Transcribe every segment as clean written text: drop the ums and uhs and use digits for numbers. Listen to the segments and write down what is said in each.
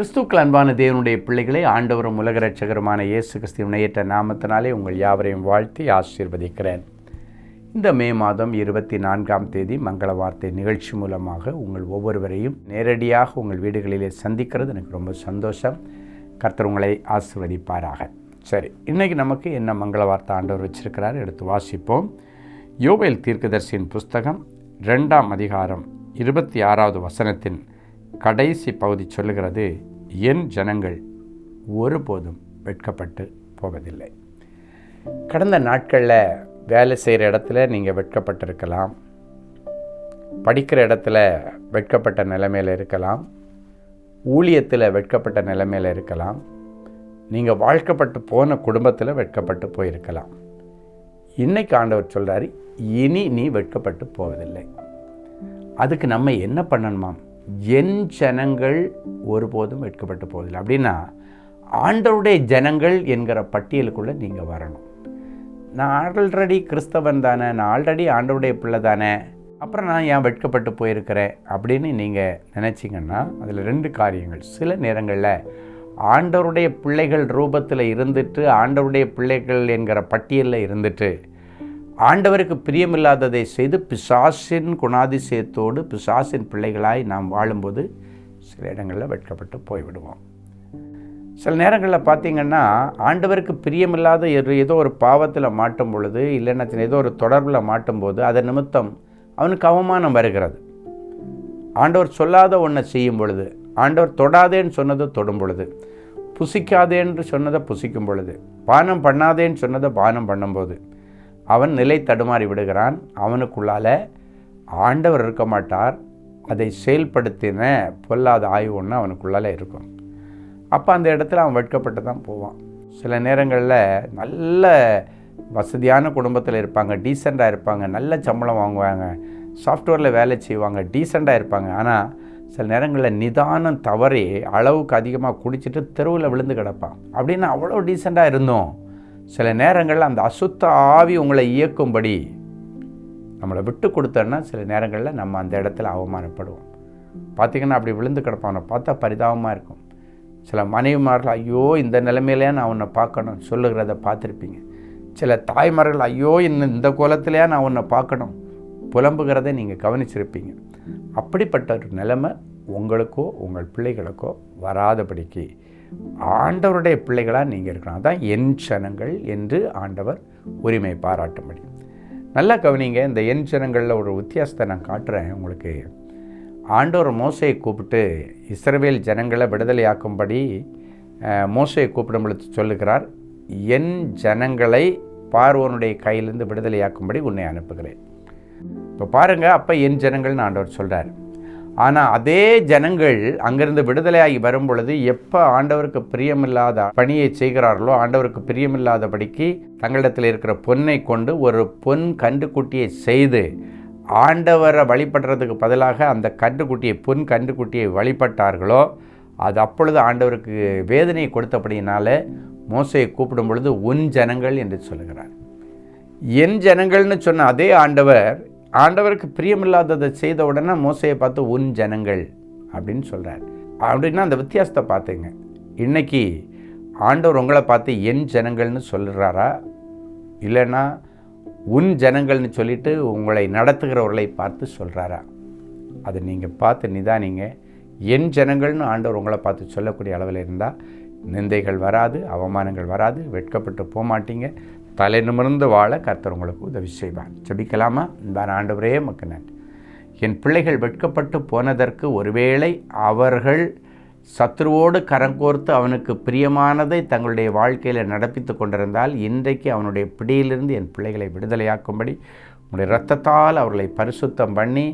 கிறிஸ்துக்கள் அன்பான தேவனுடைய பிள்ளைகளை ஆண்டவரும் உலக இரட்சகருமான இயேசு கிறிஸ்துவின் இணையற்ற நாமத்தினாலே உங்கள் யாவரையும் வாழ்த்தி ஆசீர்வதிக்கிறேன். இந்த மே மாதம் 24ஆம் தேதி மங்கள வார்த்தை நிகழ்ச்சி மூலமாக உங்கள் ஒவ்வொருவரையும் நேரடியாக உங்கள் வீடுகளிலே சந்திக்கிறது எனக்கு ரொம்ப சந்தோஷம். கர்த்தர் உங்களை ஆசீர்வதிப்பாராக. சரி, இன்றைக்கி நமக்கு என்ன மங்கள வார்த்தை ஆண்டவர் வச்சிருக்கிறார் எடுத்து வாசிப்போம். யோவேல் தீர்க்கதரிசியின் புஸ்தகம் 2ஆம் அதிகாரம் 26வது வசனத்தின் கடைசி பகுதி சொல்லுகிறது, என் ஜனங்கள் ஒருபோதும் வெட்கப்பட்டு போவதில்லை. கடந்த நாட்களில் வேலை செய்கிற இடத்துல நீங்கள் வெட்கப்பட்டிருக்கலாம், படிக்கிற இடத்துல வெட்கப்பட்ட நிலைமையில் இருக்கலாம், ஊழியத்தில் வெட்கப்பட்ட நிலைமையில் இருக்கலாம், நீங்கள் வாழ்க்கப்பட்டு போன குடும்பத்தில் வெட்கப்பட்டு போயிருக்கலாம். இன்னைக்கு ஆண்டவர் சொல்கிறாரு, இனி நீ வெட்கப்பட்டு போவதில்லை. அதுக்கு நம்ம என்ன பண்ணணுமாம்? என் ஜனங்கள் ஒருபோதும் வெட்கப்பட்டு போவதில்லை. அப்படின்னா ஆண்டவருடைய ஜனங்கள் என்கிற பட்டியலுக்குள்ளே நீங்கள் வரணும். நான் ஆல்ரெடி கிறிஸ்தவன் தானே, நான் ஆல்ரெடி ஆண்டவருடைய பிள்ளை தானே, அப்புறம் நான் ஏன் வெட்கப்பட்டு போயிருக்கிறேன் அப்படின்னு நீங்கள் நினச்சிங்கன்னா அதில் 2 காரியங்கள். சில நேரங்களில் ஆண்டவருடைய பிள்ளைகள் ரூபத்தில் இருந்துட்டு, ஆண்டவருடைய பிள்ளைகள் என்கிற பட்டியலில் இருந்துட்டு, ஆண்டவருக்கு பிரியமில்லாததை செய்து பிசாசின் குணாதிசயத்தோடு பிசாசின் பிள்ளைகளாய் நாம் வாழும்போது சில இடங்களில் வெட்கப்பட்டு போய்விடுவோம். சில நேரங்களில் பார்த்திங்கன்னா ஆண்டவருக்கு பிரியமில்லாத ஏதோ ஒரு பாவத்தில் மாட்டும் பொழுது, இல்லைன்னா ஏதோ ஒரு தொடர்பில் மாட்டும்போது அதன் நிமித்தம் அவனுக்கு அவமானம் வருகிறது. ஆண்டவர் சொல்லாத ஒன்றை செய்யும் பொழுது, ஆண்டவர் தொடாதேன்னு சொன்னதை தொடும் பொழுது, புசிக்காதேன்னு சொன்னதை புசிக்கும் பொழுது, பானம் பண்ணாதேன்னு சொன்னதை பானம் பண்ணும்போது அவன் நிலை தடுமாறி விடுகிறான். அவனுக்குள்ளால் ஆண்டவர் இருக்க மாட்டார். அதை செயல்படுத்தின பொல்லாத ஆய்வு ஒன்று அவனுக்குள்ளால் இருக்கும். அப்போ அந்த இடத்துல அவன் வெட்கப்பட்டு தான் போவான். சில நேரங்களில் நல்ல வசதியான குடும்பத்தில் இருப்பாங்க, டீசெண்டாக இருப்பாங்க, நல்ல சம்பளம் வாங்குவாங்க, சாஃப்ட்வேரில் வேலை செய்வாங்க, டீசெண்டாக இருப்பாங்க. ஆனால் சில நேரங்களில் நிதானம் தவறி அளவுக்கு அதிகமாக குடிச்சிட்டு தெருவில் விழுந்து கிடப்பான். அப்படின்னா அவ்வளோ டீசெண்டாக இருந்தோம். சில நேரங்களில் அந்த அசுத்த ஆவி உங்களை இயக்கும்படி நம்மளை விட்டு கொடுத்தோன்னா சில நேரங்களில் நம்ம அந்த இடத்துல அவமானப்படுவோம். பார்த்திங்கன்னா அப்படி விழுந்து கிடப்பான், பார்த்தா பரிதாபமாக இருக்கும். சில மனைவிமார்கள், ஐயோ இந்த நிலைமையிலேயே நான் உன்னை பார்க்கணும் சொல்லுகிறத பார்த்துருப்பீங்க. சில தாய்மார்கள், ஐயோ இந்த கோலத்திலேயே நான் உன்னை பார்க்கணும் புலம்புகிறத நீங்கள் கவனிச்சிருப்பீங்க. அப்படிப்பட்ட ஒரு நிலைமை உங்களுக்கோ உங்கள் பிள்ளைகளுக்கோ வராதபடிக்கு ஆண்டவருடைய பிள்ளைகளாக நீங்கள் இருக்கணும். அதான் என் ஜனங்கள் என்று ஆண்டவர் உரிமை பாராட்டும்படி. நல்லா கவனிங்க. இந்த என் ஜனங்களில் ஒரு வித்தியாசத்தை நான் காட்டுறேன் உங்களுக்கு. ஆண்டவர் மோசையை கூப்பிட்டு இஸ்ரவேல் ஜனங்களை விடுதலையாக்கும்படி மோசையை கூப்பிடும் பொழுது சொல்லுகிறார், என் ஜனங்களை பார்வோனுடைய கையிலிருந்து விடுதலையாக்கும்படி உன்னை அனுப்புகிறேன். இப்போ பாருங்கள், அப்போ என் ஜனங்கள்னு ஆண்டவர் சொல்கிறார். ஆனால் அதே ஜனங்கள் அங்கிருந்து விடுதலையாகி வரும் பொழுது எப்போ ஆண்டவருக்கு பிரியமில்லாத பணியை செய்கிறார்களோ, ஆண்டவருக்கு பிரியமில்லாதபடிக்கு தங்களிடத்தில் இருக்கிற பொன்னை கொண்டு ஒரு பொன் கன்றுக்குட்டியை செய்து ஆண்டவரை வழிபடுறதுக்கு பதிலாக அந்த கன்றுக்குட்டியை, பொன் கன்றுக்குட்டியை வழிபட்டார்களோ, அது அப்பொழுது ஆண்டவருக்கு வேதனையை கொடுத்தபடியினால மோசையை கூப்பிடும் பொழுது உன் ஜனங்கள் என்று சொல்லுகிறார். என் ஜனங்கள்னு சொன்ன அதே ஆண்டவருக்கு பிரியமில்லாததை செய்த உடனே மோசையை பார்த்து உன் ஜனங்கள் அப்படின்னு சொல்கிறார். அப்படின்னா அந்த வித்தியாசத்தை பார்த்துங்க. இன்றைக்கி ஆண்டவர் உங்களை பார்த்து என் ஜனங்கள்னு சொல்கிறாரா, இல்லைன்னா உன் ஜனங்கள்னு சொல்லிட்டு உங்களை நடத்துகிறவர்களை பார்த்து சொல்கிறாரா? அதை நீங்கள் பார்த்து நிதானிங்க. என் ஜனங்கள்னு ஆண்டவர் உங்களை பார்த்து சொல்லக்கூடிய அளவில் இருந்தால் நிந்தைகள் வராது, அவமானங்கள் வராது, வெட்கப்பட்டு போகமாட்டீங்க. தலை நிமிர்ந்து வாழ கர்த்தர் உங்களுக்கு உதவி செய்வார். ஜெபிக்கலாமா? அன்பான ஆண்டவரே, உமக்கு நன்றி. என் பிள்ளைகள் வெட்கப்பட்டு போனதற்கு ஒருவேளை அவர்கள் சத்துருவோடு கரங்கோர்த்து அவனுக்கு பிரியமானதை தங்களுடைய வாழ்க்கையில் நடப்பித்து கொண்டிருந்தால், இன்றைக்கு அவனுடைய பிடியிலிருந்து என் பிள்ளைகளை விடுதலையாக்கும்படி உங்களுடைய இரத்தத்தால் அவர்களை பரிசுத்தம் பண்ணி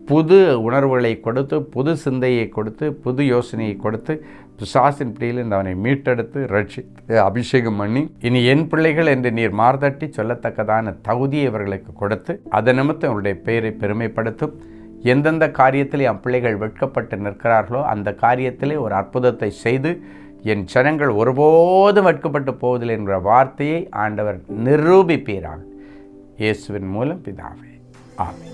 புது உணர்வுகளை கொடுத்து, புது சிந்தையை கொடுத்து, புது யோசனையை கொடுத்து, பிசாசின் பிடியிலிருந்து அவனை மீட்டெடுத்து ரட்சித்து அபிஷேகம் பண்ணி, இனி என் பிள்ளைகள் என்று நீர் மார்தட்டி சொல்லத்தக்கதான தகுதியை இவர்களுக்கு கொடுத்து, அதன் நிமித்தம் அவருடைய பெயரை பெருமைப்படுத்தும். எந்தெந்த காரியத்தில் என் பிள்ளைகள் வெட்கப்பட்டு நிற்கிறார்களோ அந்த காரியத்திலே ஒரு அற்புதத்தை செய்து என் ஜனங்கள் ஒருபோதும் வெட்கப்பட்டு போவதில்லை என்கிற வார்த்தையை ஆண்டவர் நிரூபிப்பீராக. இயேசுவின் மூலம் பிதாவே, ஆமென்.